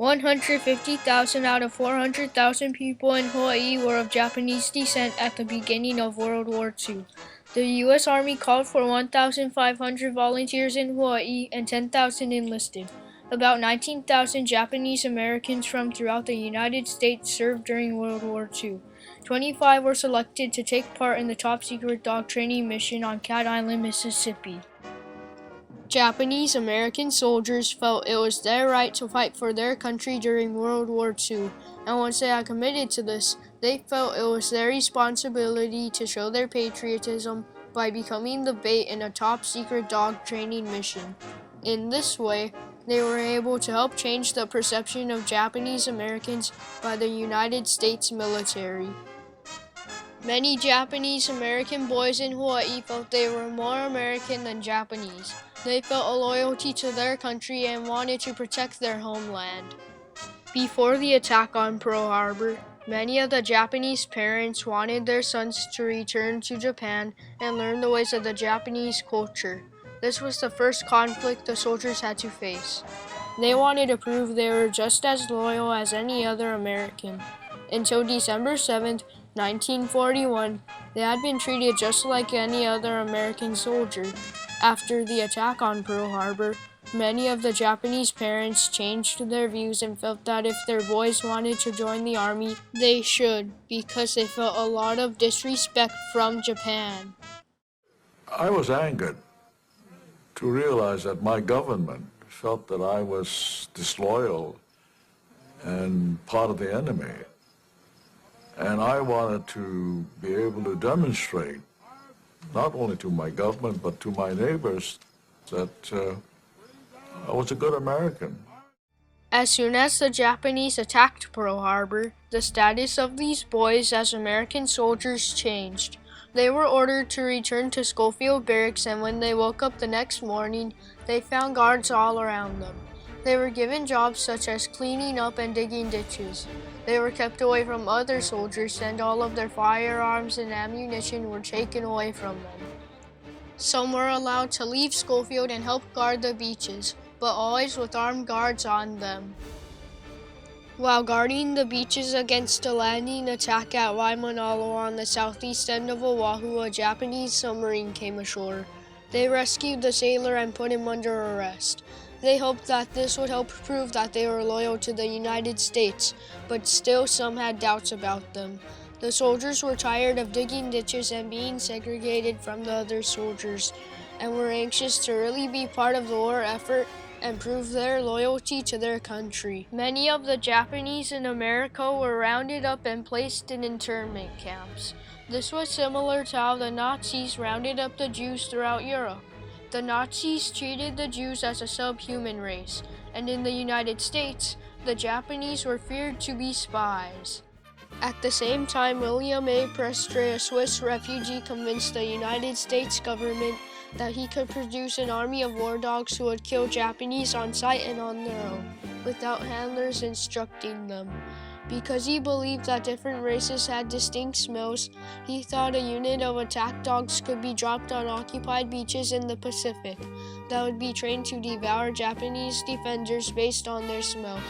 150,000 out of 400,000 people in Hawaii were of Japanese descent at the beginning of World War II. The U.S. Army called for 1,500 volunteers in Hawaii and 10,000 enlisted. About 19,000 Japanese Americans from throughout the United States served during World War II. 25 were selected to take part in the top-secret dog training mission on CatIsland, Mississippi. Japanese American soldiers felt it was their right to fight for their country during World War II, and once they had committed to this, they felt it was their responsibility to show their patriotism by becoming the bait in a top-secret dog training mission. In this way, they were able to help change the perception of Japanese Americans by the United States military. Many Japanese American boys in Hawaii felt they were more American than Japanese. They felt a loyalty to their country and wanted to protect their homeland. Before the attack on Pearl Harbor, many of the Japanese parents wanted their sons to return to Japan and learn the ways of the Japanese culture. This was the first conflict the soldiers had to face. They wanted to prove they were just as loyal as any other American. Until December 7th, 1941, they had been treated just like any other American soldier. After the attack on Pearl Harbor, many of the Japanese parents changed their views and felt that if their boys wanted to join the army, they should, because they felt a lot of disrespect from Japan. I was angered to realize that my government felt that I was disloyal and part of the enemy. And I wanted to be able to demonstrate, not only to my government, but to my neighbors, that I was a good American. As soon as the Japanese attacked Pearl Harbor, the status of these boys as American soldiers changed. They were ordered to return to Schofield Barracks, and when they woke up the next morning, they found guards all around them. They were given jobs such as cleaning up and digging ditches. They were kept away from other soldiers, and all of their firearms and ammunition were taken away from them. Some were allowed to leave Schofield and help guard the beaches, but always with armed guards on them. While guarding the beaches against a landing attack at Waimanalo on the southeast end of Oahu, a Japanese submarine came ashore. They rescued the sailor and put him under arrest. They hoped that this would help prove that they were loyal to the United States, but still some had doubts about them. The soldiers were tired of digging ditches and being segregated from the other soldiers, and were anxious to really be part of the war effort and prove their loyalty to their country. Many of the Japanese in America were rounded up and placed in internment camps. This was similar to how the Nazis rounded up the Jews throughout Europe. The Nazis treated the Jews as a subhuman race, and in the United States, the Japanese were feared to be spies. At the same time, William A. Prestre, a Swiss refugee, convinced the United States government that he could produce an army of war dogs who would kill Japanese on sight and on their own, without handlers instructing them. Because he believed that different races had distinct smells, he thought a unit of attack dogs could be dropped on occupied beaches in the Pacific that would be trained to devour Japanese defenders based on their smell.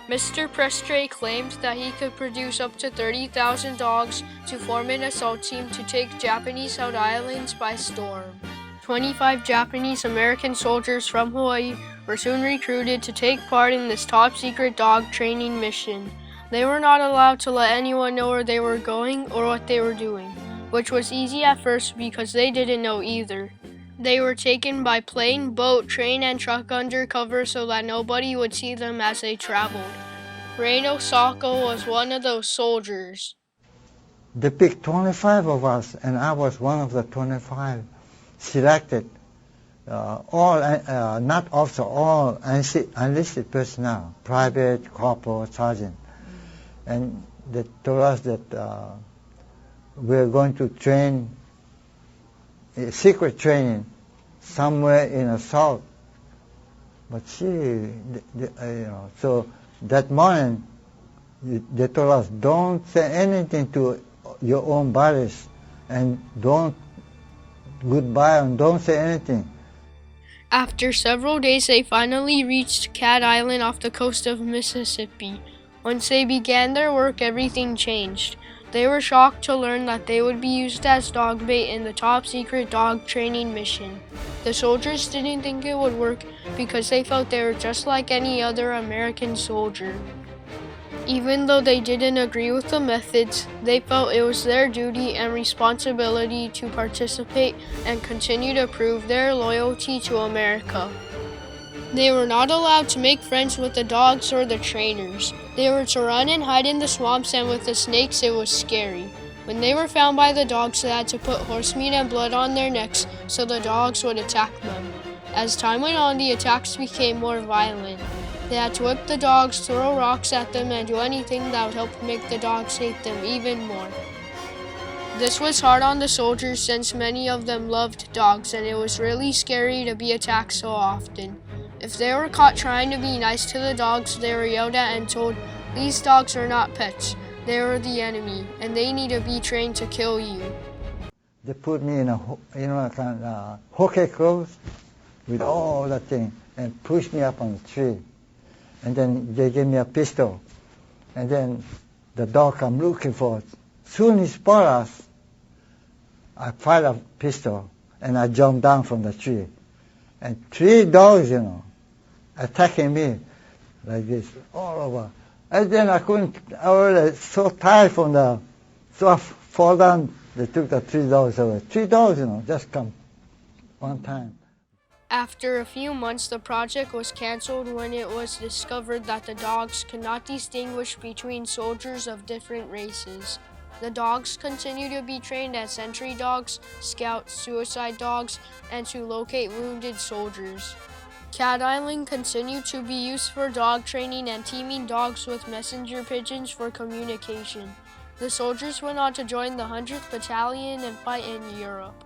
Mr. Prestre claimed that he could produce up to 30,000 dogs to form an assault team to take Japanese-held islands by storm. 25 Japanese American soldiers from Hawaii were soon recruited to take part in this top-secret dog training mission. They were not allowed to let anyone know where they were going or what they were doing, which was easy at first because they didn't know either. They were taken by plane, boat, train, and truck undercover so that nobody would see them as they traveled. Reino Sako was one of those soldiers. They picked 25 of us, and I was one of the 25 selected. Not officer, all enlisted personnel, private, corporal, sergeant. And they told us that we're going to train, secret training, somewhere in the south. But so that morning, they told us, don't say anything to your own bodies, and don't goodbye, and don't say anything. After several days, they finally reached Cat Island off the coast of Mississippi. Once they began their work, everything changed. They were shocked to learn that they would be used as dog bait in the top-secret dog training mission. The soldiers didn't think it would work because they felt they were just like any other American soldier. Even though they didn't agree with the methods, they felt it was their duty and responsibility to participate and continue to prove their loyalty to America. They were not allowed to make friends with the dogs or the trainers. They were to run and hide in the swamps, and with the snakes it was scary. When they were found by the dogs, they had to put horse meat and blood on their necks so the dogs would attack them. As time went on, the attacks became more violent. They had to whip the dogs, throw rocks at them, and do anything that would help make the dogs hate them even more. This was hard on the soldiers since many of them loved dogs, and it was really scary to be attacked so often. If they were caught trying to be nice to the dogs, they were yelled at and told, "These dogs are not pets. They are the enemy, and they need to be trained to kill you." They put me in a kind of hockey clothes with all that thing and pushed me up on the tree. And then they gave me a pistol. And then the dog come looking for it. Soon he spot us. I fired a pistol and I jumped down from the tree. And 3 dogs, attacking me like this all over. And then I was so tired so I fall down. They took the 3 dogs away. 3 dogs, just come one time. After a few months, the project was canceled when it was discovered that the dogs could not distinguish between soldiers of different races. The dogs continue to be trained as sentry dogs, scout, suicide dogs, and to locate wounded soldiers. Cat Island continued to be used for dog training and teaming dogs with messenger pigeons for communication. The soldiers went on to join the 100th Battalion and fight in Europe.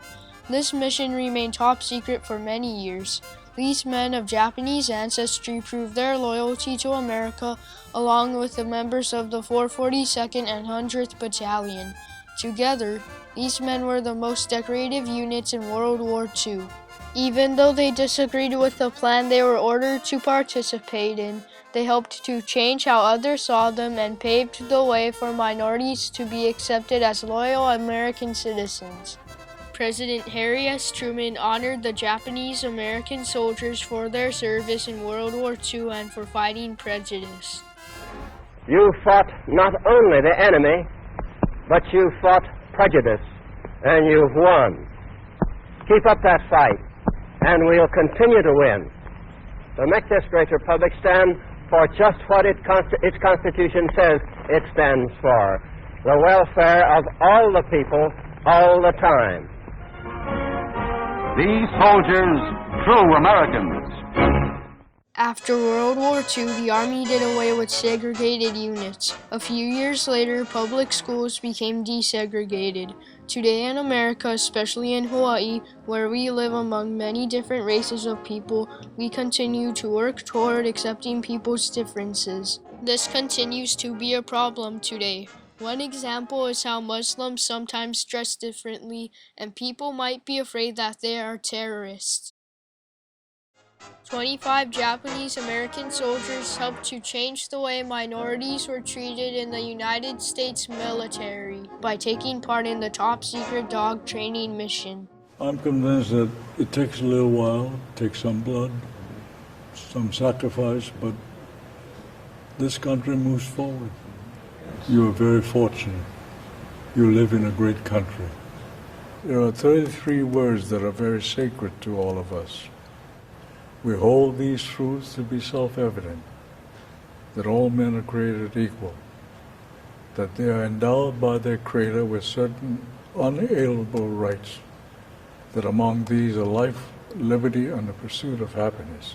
This mission remained top secret for many years. These men of Japanese ancestry proved their loyalty to America, along with the members of the 442nd and 100th Battalion. Together, these men were the most decorated units in World War II. Even though they disagreed with the plan they were ordered to participate in, they helped to change how others saw them and paved the way for minorities to be accepted as loyal American citizens. President Harry S. Truman honored the Japanese American soldiers for their service in World War II and for fighting prejudice. You fought not only the enemy, but you fought prejudice, and you've won. Keep up that fight, and we'll continue to win. To make this great republic stand for just what its Constitution says it stands for, the welfare of all the people, all the time. These soldiers, true Americans. After World War II, the Army did away with segregated units. A few years later, public schools became desegregated. Today in America, especially in Hawaii, where we live among many different races of people, we continue to work toward accepting people's differences. This continues to be a problem today. One example is how Muslims sometimes dress differently, and people might be afraid that they are terrorists. 25 Japanese American soldiers helped to change the way minorities were treated in the United States military by taking part in the top-secret dog training mission. I'm convinced that it takes a little while, it takes some blood, some sacrifice, but this country moves forward. You are very fortunate. You live in a great country. There are 33 words that are very sacred to all of us. We hold these truths to be self-evident, that all men are created equal, that they are endowed by their Creator with certain unalienable rights, that among these are life, liberty, and the pursuit of happiness.